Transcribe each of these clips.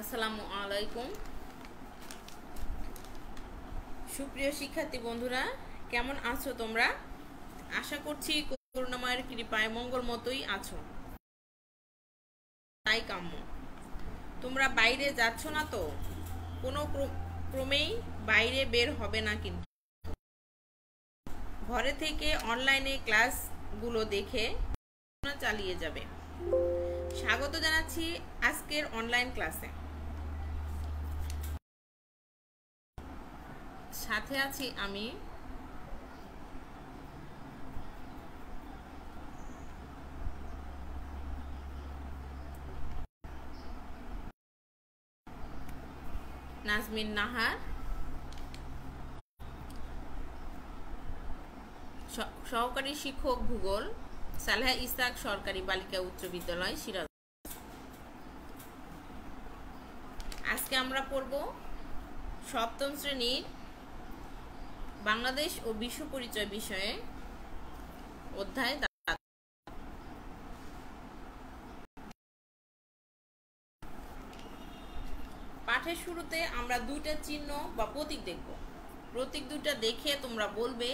আসসালামু আলাইকুম সুপ্রিয় শিক্ষার্থী বন্ধুরা, কেমন আছো তোমরা? আশা করছি করুণাময়ের কৃপায় মঙ্গল মতোই আছো। তাই কাম্য। তোমরা বাইরে যাচ্ছ না তো? কোনো ক্রমেই বাইরে বের হবে না, কিন্তু ঘরে থেকে অনলাইনে ক্লাসগুলো দেখে চালিয়ে যাবে। স্বাগত জানাচ্ছি আজকের অনলাইন ক্লাসে। সাথে আছি আমি নাজমিন নাহার, সহকারী শিক্ষক ভূগোল, সালেহা ইসহাক সরকারি বালিকা উচ্চ বিদ্যালয়, সিরাজ। আজকে আমরা পড়ব সপ্তম শ্রেণীর বাংলাদেশ ও বিশ্ব পরিচয় বিষয়ে অধ্যায়। পাঠের শুরুতে আমরা দুইটা চিহ্ন বা প্রতীক দেখব। প্রতীক দুইটা দেখে তোমরা বলবে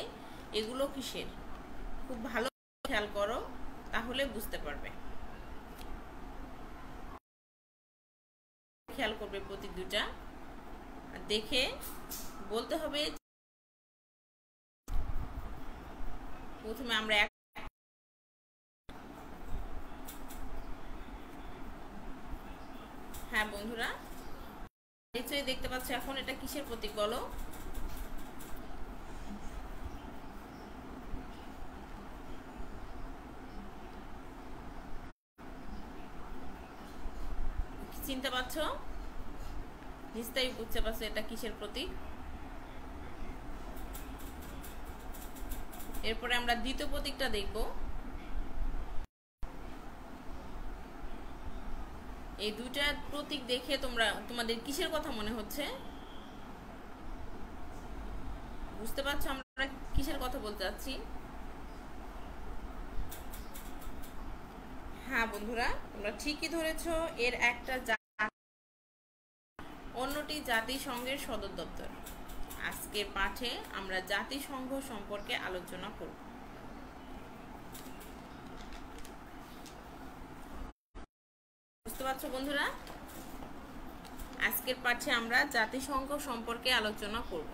এগুলো কিসের। খুব ভালো খেয়াল করো, তাহলে বুঝতে পারবে। খেয়াল করবে প্রতীক দুইটা দেখে বলতে হবে। প্রথমে আমরা হ্যাঁ বন্ধুরা, নিশ্চয়ই দেখতে পাচ্ছ। এখন এটা কিসের প্রতীক বলো? চিনতে পারছো? নিশ্চয়ই বুঝতে পারছো এটা কিসের প্রতীক। এরপরে আমরা দ্বিতীয় প্রতীকটা দেখব। এই দুইটা প্রতীক দেখে তোমাদের কিসের কথা মনে হচ্ছে? বুঝতে পারছো আমরা কিসের কথা বলতে যাচ্ছি? হ্যাঁ বন্ধুরা, তোমরা ঠিকই ধরেছো। এর একটা অন্যটি জাতিসংঘের সদর দপ্তর। আজকের পাঠে আমরা জাতিসংঘ সম্পর্কে আলোচনা করব। বুঝতে পারছো বন্ধুরা? আজকের পাঠে আমরা জাতিসংঘ সম্পর্কে আলোচনা করব।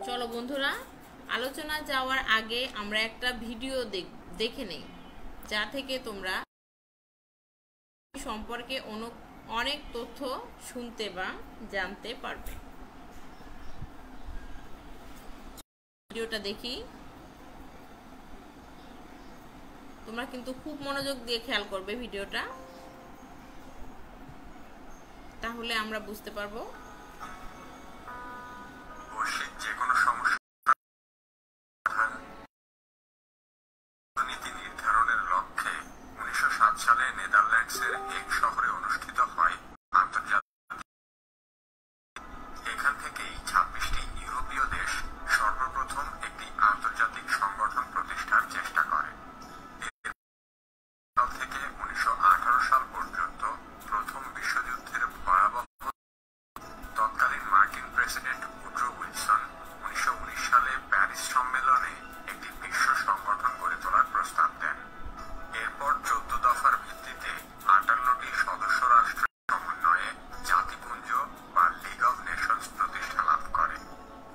চলো বন্ধুরা, আলোচনা যাওয়ার আগে আমরা একটা ভিডিও দেখে নেই, যা থেকে তোমরা সম্পর্কে অনেক তথ্য শুনতে বা জানতে পারবে। ভিডিওটা দেখি। তোমরা কিন্তু খুব মনোযোগ দিয়ে খেয়াল করবে ভিডিওটা, তাহলে আমরা বুঝতে পারবো। নীতি নির্ধারণের লক্ষ্যে 1907 সালে নেদারল্যান্ডসের হেগ শহরে অনুষ্ঠিত হয় আন্তর্জাতিক। এখান থেকেই 26টি ইউরোপীয় দেশ সর্বপ্রথম একটি আন্তর্জাতিক সংগঠন প্রতিষ্ঠার চেষ্টা করে। সাল থেকে 1918 সাল পর্যন্ত প্রথম বিশ্বযুদ্ধের ভয়াবহ তৎকালীন মার্কিন প্রেসিডেন্ট উড্রো উইলসন 1919 সালে প্যারিস সম্মেলনে একটি বিশ্ব সংগঠন গড়ে তোলার প্রস্তাব দেন। এরপর 14 দফার ভিত্তিতে 58টি সদস্য রাষ্ট্রের সমন্বয়ে জাতিপুঞ্জ বা লিগ অব নেশনস প্রতিষ্ঠা লাভ করে।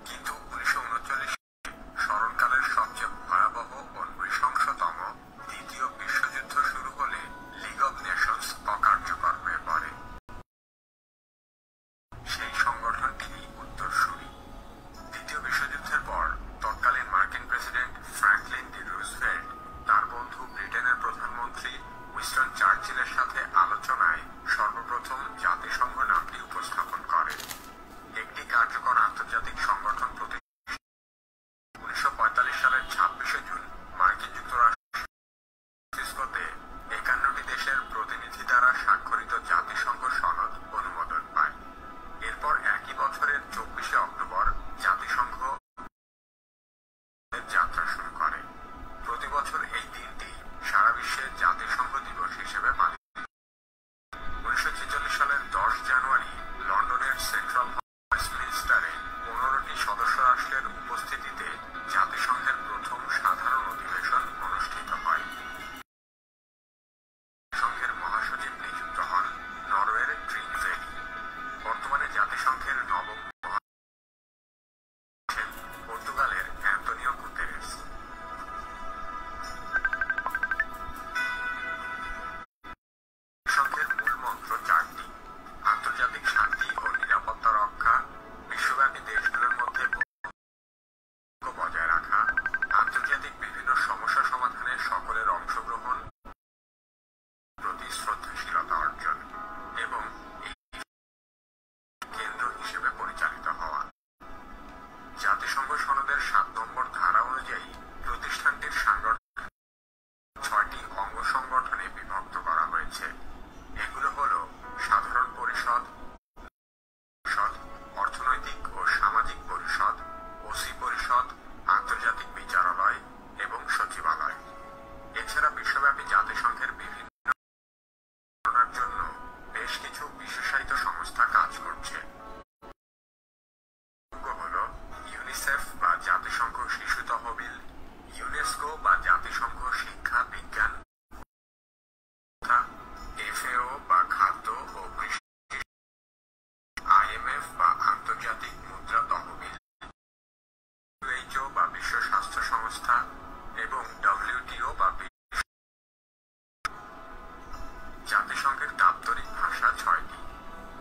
কিন্তু 1939 স্মরণকালের সবচেয়ে ভয়াবহ ও নৃশংসতম দ্বিতীয় বিশ্বযুদ্ধ শুরু হলে লিগ অব নেশনস অকার্যকর হয়ে পড়ে। সেই সংগঠনটি উত্তরসূরি। দ্বিতীয় বিশ্বযুদ্ধের পর তৎকালীন মার্কিন প্রেসিডেন্ট ফ্র্যাঙ্কলিন ডি রুজভেল্ট তার বন্ধু ব্রিটেনের প্রধানমন্ত্রী উইনস্টন চার্চিলের সাথে আলোচনায় সর্বপ্রথম জাতিসংঘ নামটি উপস্থাপন করেন। একটি কার্যকর আন্তর্জাতিক সংগঠন প্রতিষ্ঠা 1945 সালের 26শে জুন মার্কিন যুক্তরাষ্ট্রে 51টি দেশের প্রতিনিধি দ্বারা স্বাক্ষরিত জাতিসংঘ সনদ অনুমোদন পায়। এরপর একই বছরের 24শে অক্টোবর জাতিসংঘ যাত্রা শুরু করে। প্রতি বছর এই দিনটি সারা বিশ্বে জাতিসংঘ দিবস হিসেবে পালিত জন্য বেশ কিছু বিশেষায়িত সংস্থা কাজ করছে। হলো ইউনিসেফ বা জাতিসংঘ শিশু তহবিল, ইউনেস্কো বা জাতিসংঘ শিক্ষা বিজ্ঞান, এফএও বা খাদ্য ও কৃষি, আইএমএফ বা আন্তর্জাতিক মুদ্রা তহবিল, WHO বা বিশ্ব স্বাস্থ্য সংস্থা এবং WTO বা জাতিসংঘের দাপ্তরিক ভাষা 6টি।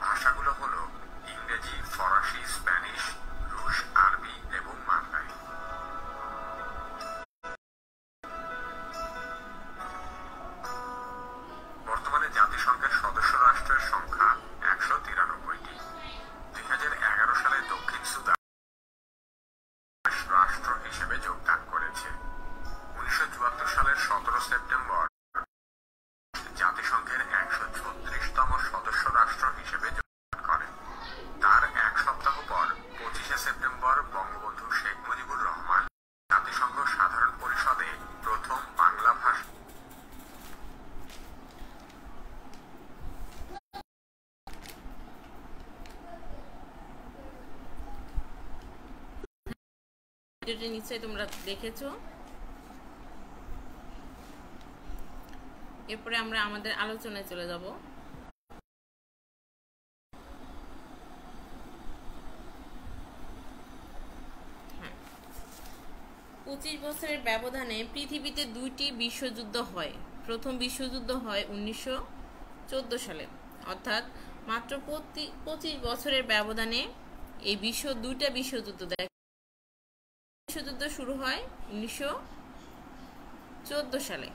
ভাষাগুলো হলো ইংরেজি, ফরাসি, স্প্যানিশ, রুশ, আরবি এবং মান্দারিন। বর্তমানে জাতিসংঘের সদস্য রাষ্ট্রের সংখ্যা 193টি। 2011 সালে দক্ষিণ সুদান রাষ্ট্র হিসেবে যোগদান করেছে। 1974 সালের 17 সেপ্টেম্বর জাতিসংঘের 136তম সদস্য রাষ্ট্র হিসেবে যোগদান করে। তার এক সপ্তাহ পর 25 সেপ্টেম্বর বঙ্গবন্ধু শেখ মুজিবুর রহমান জাতিসংঘ সাধারণ পরিষদে প্রথম বাংলা ভাষা ভিডিওটি নিশ্চয়ই তোমরা দেখেছো। এরপরে আমরা আমাদের আলোচনায় চলে যাব। 25 বছরের ব্যবধানে পৃথিবীতে 2টি বিশ্বযুদ্ধ হয়। প্রথম বিশ্বযুদ্ধ হয় 1914 সালে, অর্থাৎ মাত্র 25 বছরের ব্যবধানে এই দুইটা বিশ্বযুদ্ধ বিশ্বযুদ্ধ শুরু হয় 1914 সালে।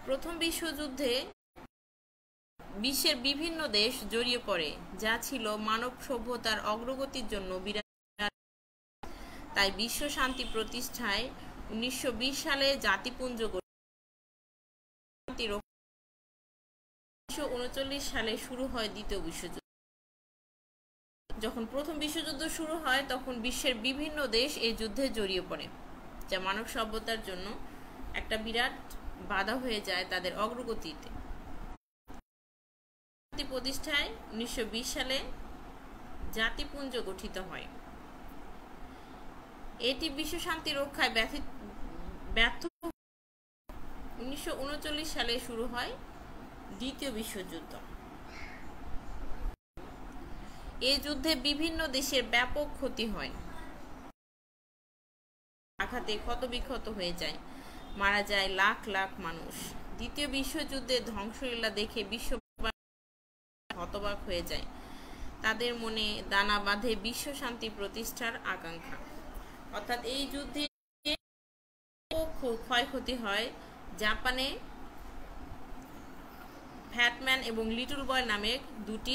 প্রথম বিশ্বযুদ্ধে বিশ্বের বিভিন্ন দেশ জড়িয়ে পড়ে, যা ছিল মানব সভ্যতার অগ্রগতির জন্য বিরাট। তাই বিশ্ব শান্তি প্রতিষ্ঠায় 1920 সালে জাতিপুঞ্জ 1939 সালে শুরু হয় দ্বিতীয় বিশ্বযুদ্ধ। যখন প্রথম বিশ্বযুদ্ধ শুরু হয় তখন বিশ্বের বিভিন্ন দেশ এই যুদ্ধে জড়িয়ে পড়ে, যা মানব সভ্যতার জন্য একটা বিরাট বাধা হয়ে যায় তাদের অগ্রগতিতে। প্রতিষ্ঠায় 1920 সালে জাতিপুঞ্জ গঠিত হয়। এটি বিশ্ব শান্তি রক্ষায় ব্যর্থ। 1939 সালে শুরু হয় দ্বিতীয় বিশ্বযুদ্ধ। এই যুদ্ধে বিভিন্ন দেশের ব্যাপক ক্ষতি হয়, আঘাতে ক্ষতবিক্ষত হয়ে যায়, মারা যায় লাখ লাখ মানুষ। দ্বিতীয় বিশ্বযুদ্ধের ধ্বংসলীলা দেখে বিশ্ব হতবাক হয়ে যায়। তাদের মনে দানা বাঁধে বিশ্ব শান্তি প্রতিষ্ঠার আকাঙ্ক্ষা। অর্থাৎ এই যুদ্ধে ক্ষয়ক্ষতি হয়। জাপানে ফ্যাটম্যান এবং লিটল বয় নামে দুটি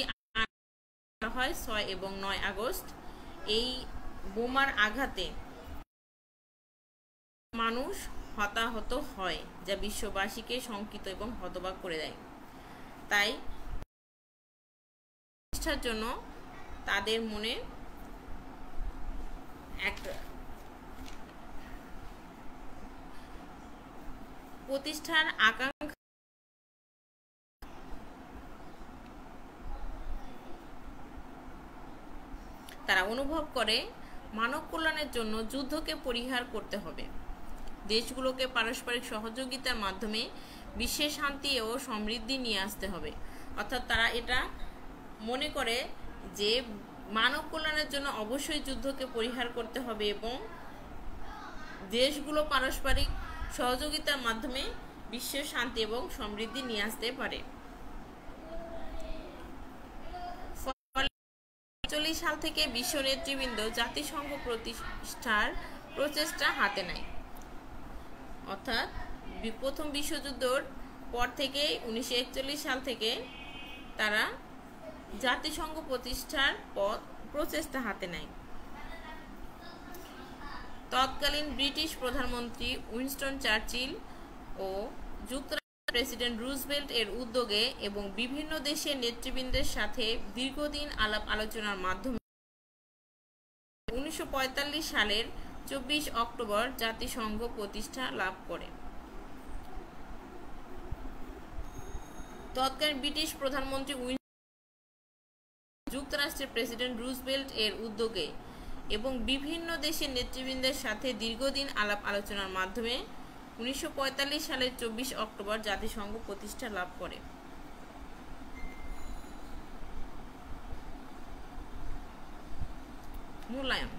হয় 6 এবং 9 আগস্ট। এই বোমার আঘাতে মানুষ হতাহত হয়, যা বিশ্ববাসীকে শঙ্কিত এবং হতবাক করে দেয়। তাই প্রতিষ্ঠার জন্য তাদের মনে এক প্রতিষ্ঠার আকাঙ্ক্ষা তারা অনুভব করে মানব কল্যাণের জন্য যুদ্ধকে পরিহার করতে হবে। দেশগুলোকে পারস্পরিক সহযোগিতার মাধ্যমে বিশ্বে শান্তি ও সমৃদ্ধি নিয়ে আসতে হবে। অর্থাৎ তারা এটা মনে করে যে মানব কল্যাণের জন্য অবশ্যই যুদ্ধকে পরিহার করতে হবে এবং দেশগুলো পারস্পরিক সহযোগিতার মাধ্যমে বিশ্বে শান্তি এবং সমৃদ্ধি নিয়ে আসতে পারে। 1940 সাল থেকে বিশ্ব নেতৃবৃন্দ জাতিসংঘ প্রতিষ্ঠার প্রচেষ্টা হাতে নেয়। অর্থাৎ প্রথম বিশ্বযুদ্ধের পর থেকে 1941 সাল থেকে তারা জাতিসংঘ প্রতিষ্ঠার প্রচেষ্টা হাতে নেয়। তৎকালীন ব্রিটিশ প্রধানমন্ত্রী উইনস্টন চার্চিল ও যুক্তরাষ্ট্রের প্রেসিডেন্ট রুজভেল্ট এর উদ্যোগে এবং বিভিন্ন দেশের নেতৃবৃন্দের সাথে দীর্ঘদিন আলাপ আলোচনার মাধ্যমে 1945 সালের 24 অক্টোবর জাতিসংঘ প্রতিষ্ঠা লাভ করে? তৎকালীন ব্রিটিশ প্রধানমন্ত্রী যুক্তরাষ্ট্রের প্রেসিডেন্ট রুজভেল্ট এর উদ্যোগে এবং বিভিন্ন দেশের নেতৃবৃন্দের সাথে দীর্ঘদিন আলাপ আলোচনার মাধ্যমে 1945 সালের 24 অক্টোবর জাতিসংঘ প্রতিষ্ঠা লাভ করে। মূল্যায়ন।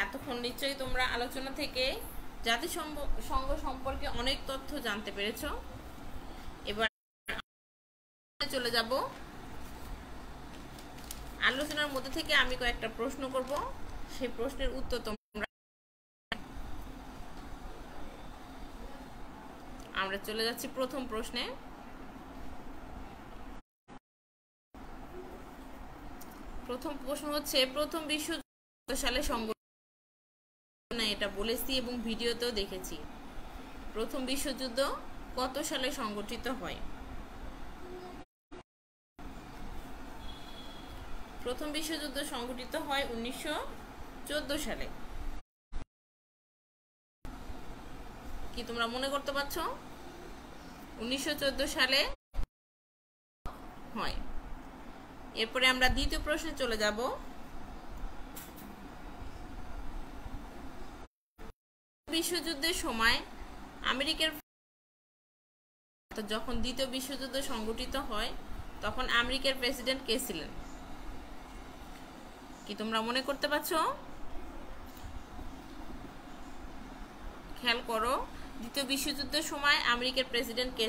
এতক্ষণ নিশ্চয়ই তোমরা আলোচনা থেকে জাতিসংঘ সম্পর্কে অনেক তথ্য জানতে পেরেছো। এবার চলে যাব আলোচনার মধ্যে থেকে আমি কয়েকটা প্রশ্ন করব, সেই প্রশ্নের উত্তর তোমরা। আমরা চলে যাচ্ছি প্রথম প্রশ্নে। প্রথম প্রশ্ন হচ্ছে, প্রথম বিশ্বযুদ্ধ সালে সংঘটিত? এটা বলেছি এবং ভিডিওতেও দেখেছি। প্রথম বিশ্বযুদ্ধ কত সালে সংঘটিত হয়? প্রথম বিশ্বযুদ্ধ সংঘটিত হয় 1914 সালে। কি তোমরা মনে করতে পারছো? 1914 সালে হয়। এরপরে আমরা দ্বিতীয় প্রশ্নে চলে যাব। বিশ্বযুদ্ধের সময় আমেরিকার, যখন দ্বিতীয় বিশ্বযুদ্ধ সংঘটিত হয় তখন আমেরিকার প্রেসিডেন্ট কে ছিলেন? কি তোমরা মনে করতে পারছো? খেয়াল করো, দ্বিতীয় বিশ্বযুদ্ধের সময় আমেরিকার প্রেসিডেন্ট কে?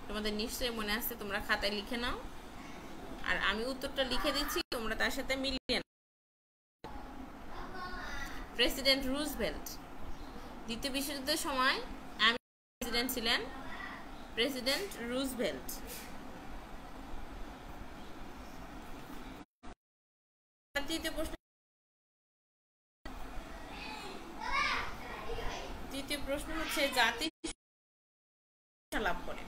তোমাদের নিশ্চয়ই মনে আছে, তোমরা খাতায় লিখে নাও, আর আমি উত্তরটা লিখে দিচ্ছি, তোমরা তার সাথে মিলিয়ে নাও। President Roosevelt. দ্বিতীয় বিশ্বযুদ্ধের সময় আমেরিকার প্রেসিডেন্ট ছিলেন প্রেসিডেন্ট রুজভেল্ট। তৃতীয় প্রশ্ন হচ্ছে, জাতি লাভ করে?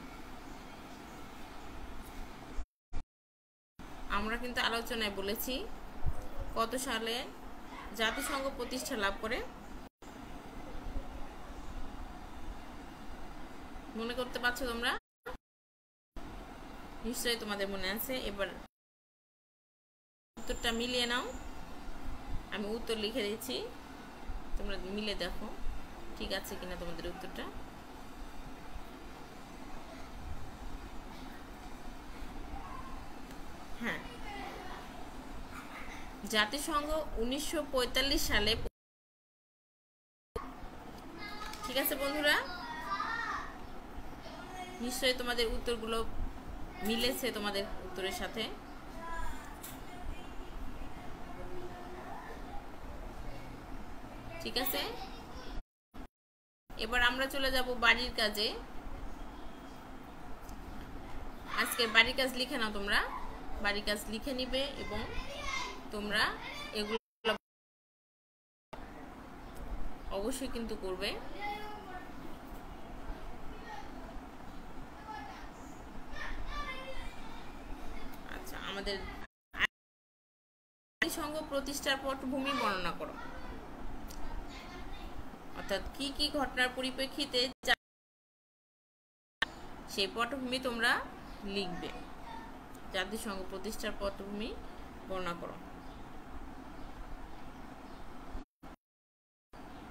আমরা কিন্তু আলোচনায় বলেছি কত সালে জাতিসংঘ প্রতিষ্ঠা লাভ করে। মনে করতে পারছো তোমরা? নিশ্চয়ই তোমাদের মনে আছে। এবার উত্তরটা মিলিয়ে নাও, আমি উত্তর লিখে দিচ্ছি, তোমরা মিলে দেখো ঠিক আছে কিনা তোমাদের উত্তরটা। হ্যাঁ, জাতিসংঘ 1945 সালে। ঠিক আছে বন্ধুরা, নিশ্চয়ই তোমাদের উত্তরগুলো মিলেছে তোমাদের উত্তরের সাথে। ঠিক আছে, এবার আমরা চলে যাব বাড়ির কাজে। আজকে বাড়ির কাজ লিখে নাও, তোমরা বাড়ির কাজ লিখে নিবে এবং তোমরা এগুলো অবশ্যই কিন্তু করবে। আচ্ছা, আমাদের জাতিসংঘ প্রতিষ্ঠার পটভূমি বর্ণনা করো। অর্থাৎ কি কি ঘটনার পরিপ্রেক্ষিতে সেই পটভূমি তোমরা লিখবে। জাতিসংঘ প্রতিষ্ঠার পটভূমি বর্ণনা করো।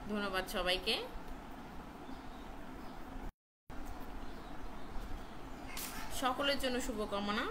ধন্যবাদ সবাইকে। সকলের জন্য শুভকামনা।